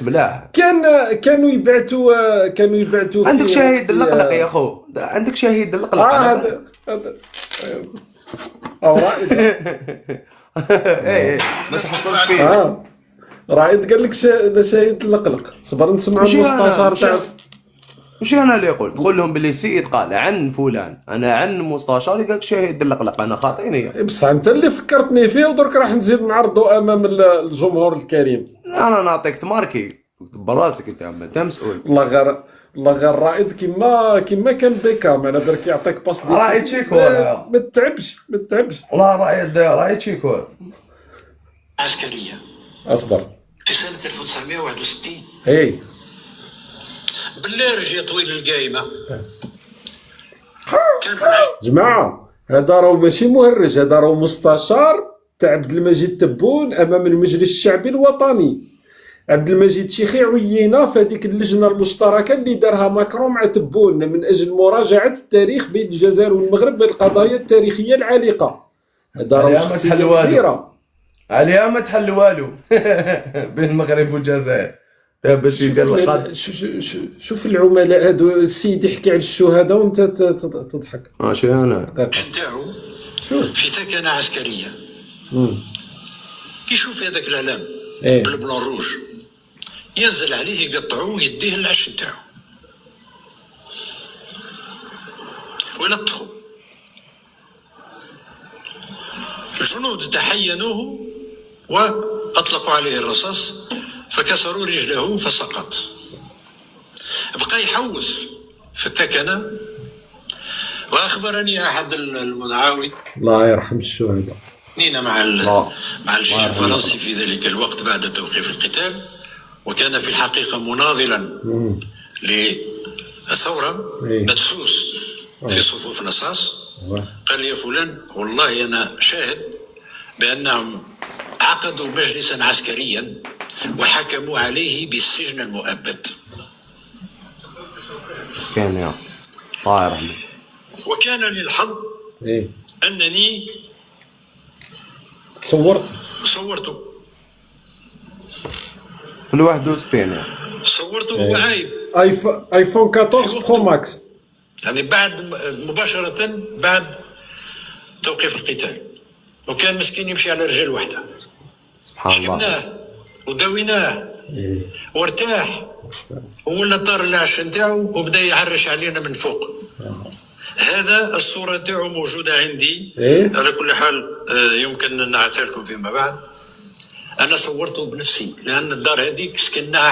بلاه. كانوا يبعثوا عندك شهيد اللقلق يا خو، عندك شهيد اللقلق. هذا او رائد. ايه ما تحصلش فيه. رائد قال لك شهيد اللقلق. صبر نسمع المستشار تاع. مش انا اللي قلت، تقول لهم باللي سيد قال عن فلان، انا عن مستشار قالك شهيد اللقلق، انا خاطيني. بصح انت اللي فكرتني فيه، ودرك راح نزيد نعرضه امام الجمهور الكريم. انا نعطيك تماركي براسك انت مسؤول. والله غير رائد كيما كان بيكام، انا برك يعطيك باس دي. رائد شيكور ما تتعبش والله. رائد شيكور عسكرية. اصبر. في سنة 1961 اي بالليرج يا طويل القايمة كان في جماعه، هذا راهو ماشي مهرج، هذا راهو مستشار تاع عبد المجيد تبون امام المجلس الشعبي الوطني. عبد المجيد شيخي عينا في هذيك اللجنه المشتركه اللي دارها ماكرون مع تبون من اجل مراجعه التاريخ بين الجزائر والمغرب بالقضايا التاريخيه العالقه. هذا راهو شخصيه كبيره. عليها ما تحل والو بين المغرب والجزائر. باش يدير شوف العملاء هادو، السيد يحكي على الشهداء وانت تضحك. ماشي انا نتاعو في ثكنة عسكرية. كيشوف هذاك العلام بالبلون روج ينزل عليه يقطعوه يديه العش نتاعو ويلطخوا. الجنود تحينوه وأطلقوا عليه الرصاص فكسروا رجله فسقط. بقى يحوس في الثكنة. وأخبرني أحد المنعاوي، الله يرحم الشهداء، نينا مع الجيش الفرنسي في ذلك الوقت بعد توقيف القتال، وكان في الحقيقة مناضلا للثورة مدسوس في صفوف نصاص. قال لي يا فلان والله أنا شاهد بأنهم عقدوا مجلسا عسكريا وحكموا عليه بالسجن المؤبد. كان يا الله يرحمه. وكان للحظ أنني صورته في 61 صورته وهو عايب ايفون 14 برو ماكس، يعني بعد مباشرة بعد توقيف القتال، وكان مسكين يمشي على رجل واحدة. سبحان الله. حكمناه وداويناه وارتاح ولا طار العش نتاعو وبدا يعرش علينا من فوق. هذا الصورة نتاعو موجودة عندي. على كل حال يمكن نعطيها لكم فيما بعد. أنا صورته بنفسي لأن الدار هذيك سكناها